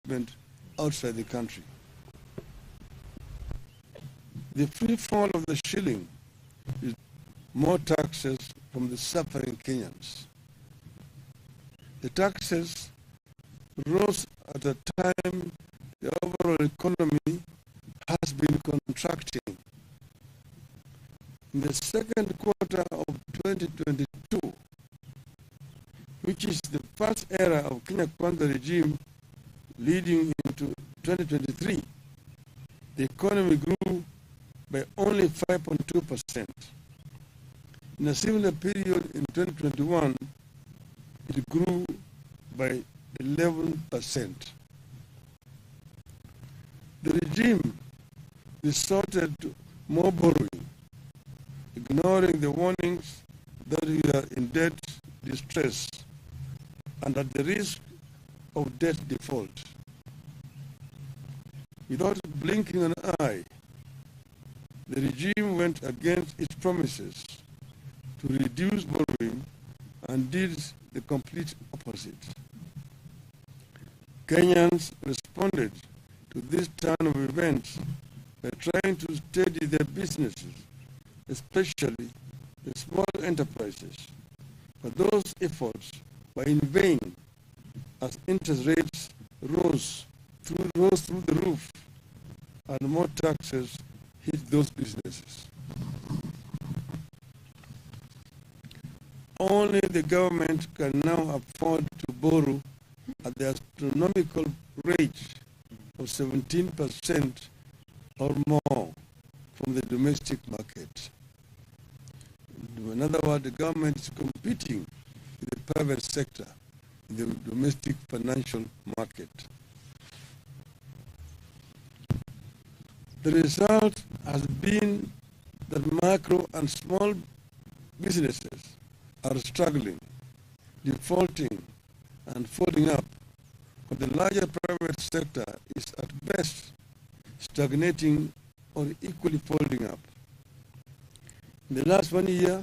investment outside the country. The free fall of the shilling is more taxes from the suffering Kenyans. The taxes rose at a time the overall economy has been contracting. In the second quarter of 2022, which is the first era of Kenya Kwanza regime leading into 2023, the economy grew by only 5.2%. In a similar period in 2021, it grew by 11%. The regime resorted to more borrowing, ignoring the warnings that we are in debt distress and at the risk of debt default. Without blinking an eye, the regime went against its promises to reduce borrowing and did the complete opposite. Kenyans responded to this turn of events by trying to steady their businesses, especially the small enterprises. But those efforts were in vain as interest rates rose through the roof and more taxes hit those businesses. Only the government can now afford to borrow at the astronomical rate of 17% or more from the domestic market. In other words, the government is competing with the private sector in the domestic financial market. The result has been that micro and small businesses are struggling, defaulting, and folding up, but the larger private sector is at best stagnating or equally folding up. In the last 1 year,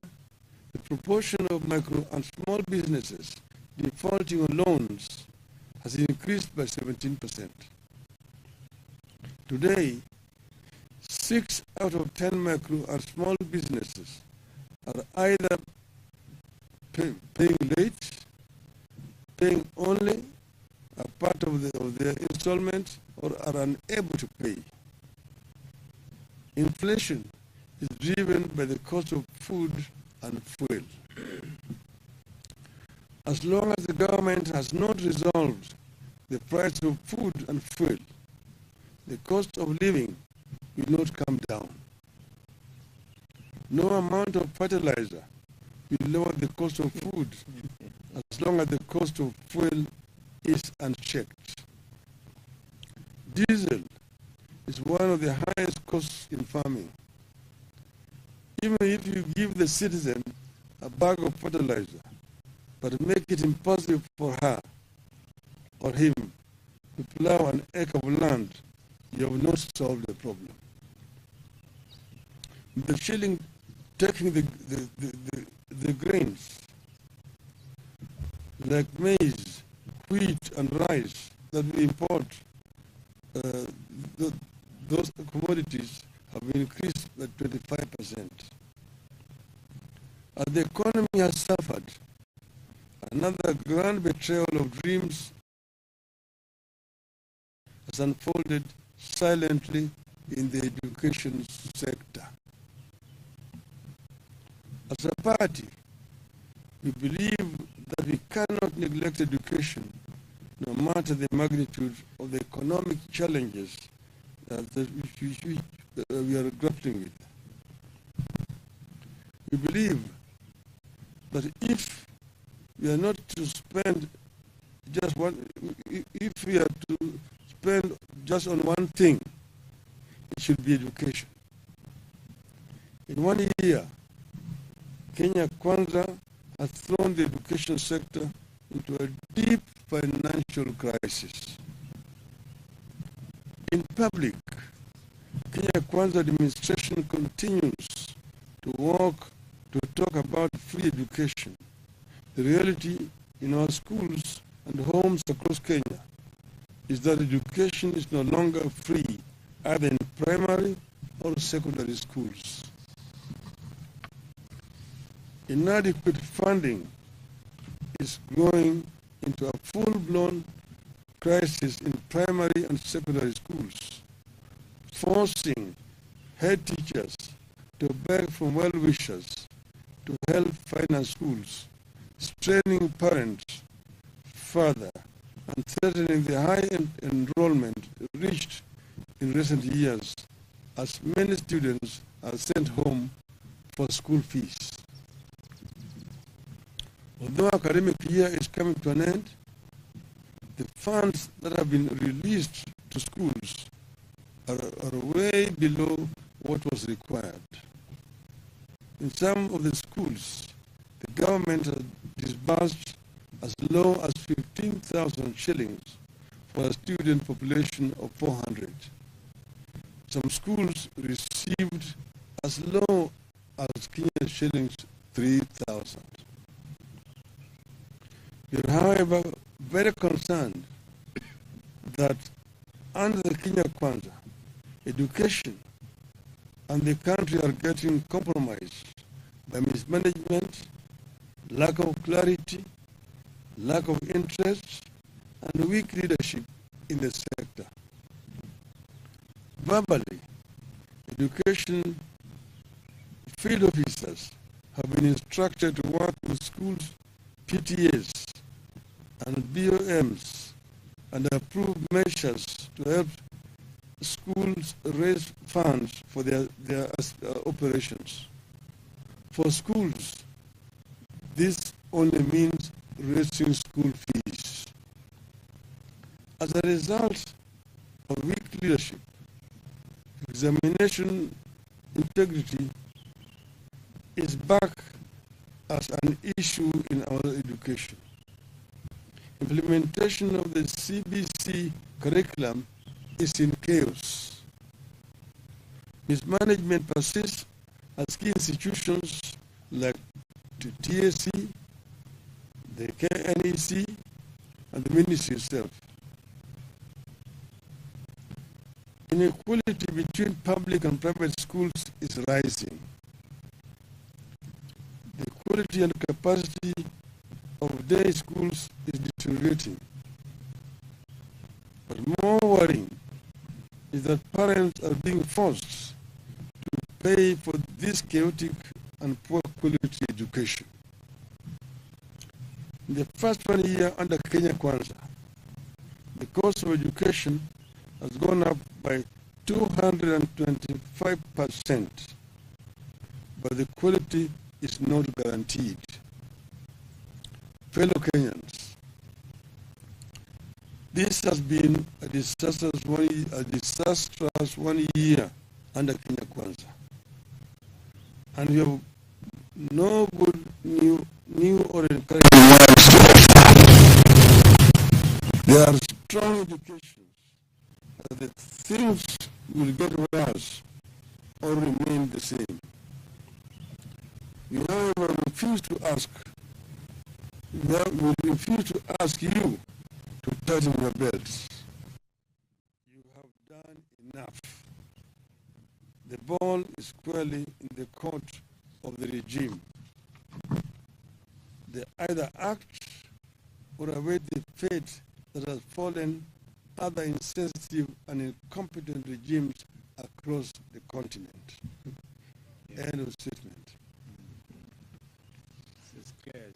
the proportion of micro and small businesses defaulting on loans has increased by 17%. Today, 6 out of 10 micro and small businesses are either paying late, paying only a part of their installments, or are unable to pay. Inflation is driven by the cost of food and fuel. As long as the government has not resolved the price of food and fuel, the cost of living will not come down. No amount of fertilizer will lower the cost of food as long as the cost of fuel is unchecked. Diesel is one of the highest costs in farming. Even if you give the citizen a bag of fertilizer, but make it impossible for her or him to plow an acre of land, you have not solved the problem. The shilling taking the grains like maize, wheat, and rice that we import, those commodities have increased by 25%. As the economy has suffered, another grand betrayal of dreams has unfolded silently in the education sector. As a party, we believe that we cannot neglect education no matter the magnitude of the economic challenges that we are grappling with. We believe that if we are not to spend just if we are to spend just on one thing, it should be education. In 1 year, Kenya Kwanza has thrown the education sector into a deep financial crisis. In public, Kenya Kwanza administration continues to talk about free education. The reality in our schools and homes across Kenya is that education is no longer free, either in primary or secondary schools. Inadequate funding is going into a full-blown crisis in primary and secondary schools, forcing head teachers to beg from well-wishers to help finance schools, straining parents further, and threatening the high enrollment reached in recent years as many students are sent home for school fees. Although academic year is coming to an end, the funds that have been released to schools are way below what was required. In some of the schools, the government has disbursed as low as 15,000 shillings for a student population of 400. Some schools received as low as Kenya shillings 3,000. We are, however, very concerned that under the Kenya Kwanza, education and the country are getting compromised by mismanagement, lack of clarity, lack of interest, and weak leadership in the sector. Verbally, education field officers have been instructed to work with schools, PTAs, and BOMs and approve measures to help schools raise funds for their operations. For schools, this only means raising school fees. As a result of weak leadership, examination integrity is back as an issue in our education. Implementation of the CBC curriculum is in chaos. Mismanagement persists as key institutions like the TSC, the KNEC, and the ministry itself. Inequality between public and private schools is rising. The quality and capacity of day schools is deteriorating. But more worrying is that parents are being forced to pay for this chaotic and poor quality education. In the first 1 year under Kenya Kwanza, the cost of education has gone up by 225%, but the quality is not guaranteed. Fellow Kenyans, this has been a disastrous 1 year under Kenya Kwanza, and we have no good new or encouraging words. There are strong indications that the things will get worse or remain the same. We however refuse to ask you to tighten your belts. You have done enough. The ball is squarely in the court of the regime. They either act or await the fate that has fallen other insensitive and incompetent regimes across the continent. Yeah. End of statement. It's clear.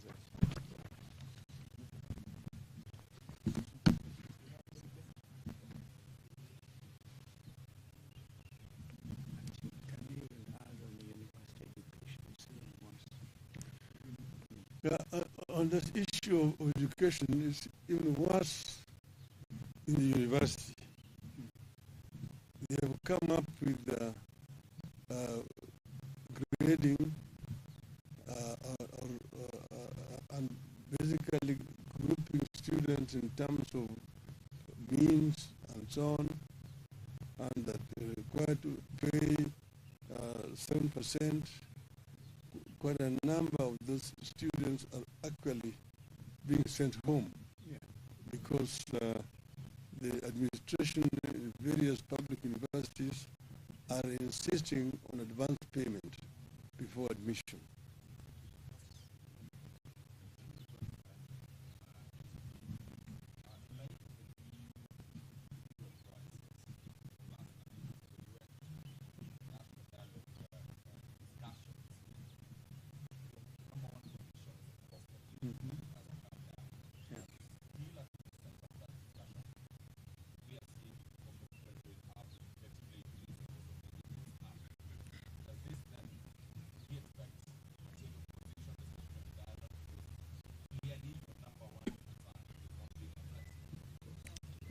On this issue of education, it's even worse in the university. They have come up with grading and basically grouping students in terms of means and so on, and that they're required to pay 7%. Quite a number of those students are actually being sent home, because the administration in various public universities are insisting on advance payment before admission.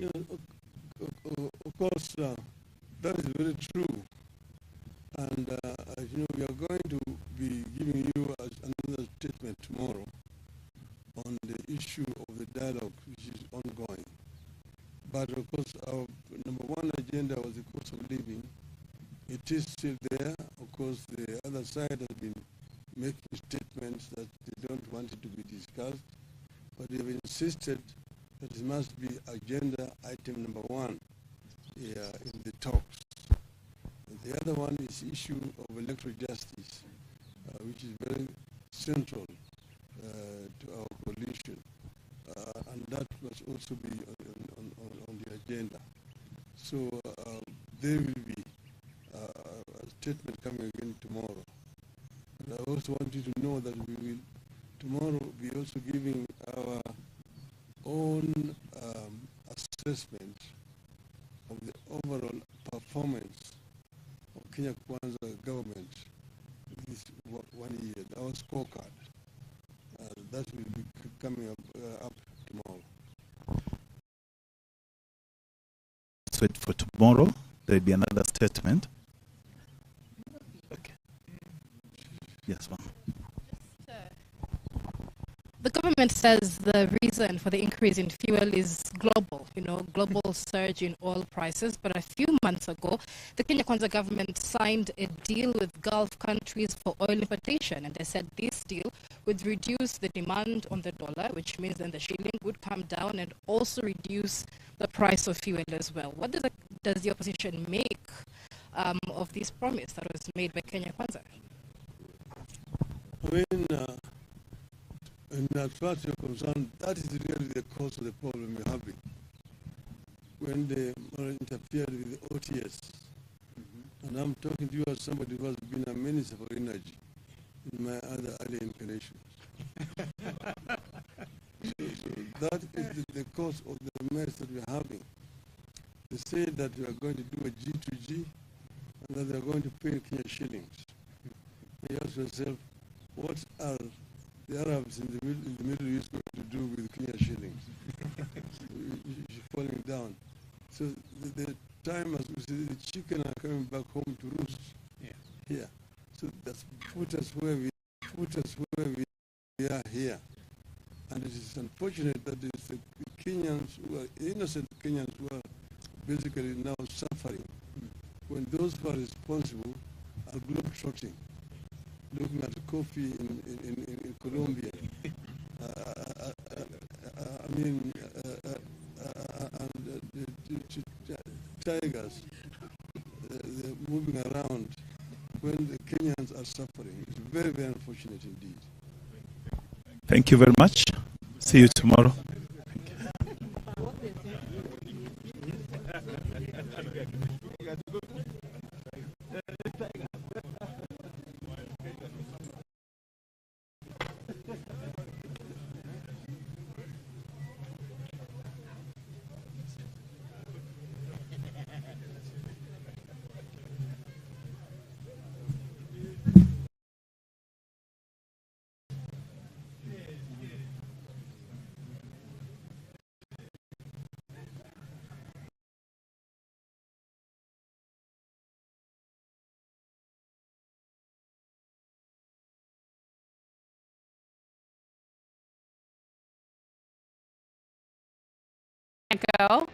You know, of course, that is very true. And as you know, we are going to be giving you another statement tomorrow on the issue of the dialogue which is ongoing. But of course, our number one agenda was the cost of living. It is still there. Of course, the other side has been making statements that they don't want it to be discussed, but they have insisted that it must be agenda item number one in the talks. And the other one is issue of electoral justice, which is very central to our coalition, and that must also be on the agenda. So there will be a statement coming again tomorrow. And I also want you to know that we will tomorrow be also giving our own assessment of the overall performance of Kenya Kwanza government this 1 year, our scorecard. That will be coming up tomorrow. Let's wait for tomorrow. There will be another statement. Okay. Yes, ma'am. The government says the reason for the increase in fuel is global, global surge in oil prices. But a few months ago, the Kenya Kwanza government signed a deal with Gulf countries for oil importation. And they said this deal would reduce the demand on the dollar, which means then the shilling would come down and also reduce the price of fuel as well. What does the opposition make of this promise that was made by Kenya Kwanza? I mean, and as far as you're concerned, that is really the cause of the problem you're having. When they interfered with the OTS, and I'm talking to you as somebody who has been a minister for energy in my other early incarnations. so that is the cause of the mess that we're having. They say that we are going to do a G2G, and that they're going to pay in Kenya shillings. You ask yourself, what are the Arabs in the Middle East going to do with Kenya shillings? It's falling down. So the time, as we say, the chicken are coming back home to roost. Yeah. Here. So that's put us where we are here. And it is unfortunate that it's the Kenyans who are innocent Kenyans who are basically now suffering when those who are responsible are globetrotting, looking at coffee in Colombia. Tigers, they're moving around when the Kenyans are suffering. It's very, very unfortunate indeed. Thank you very much. See you tomorrow. Go.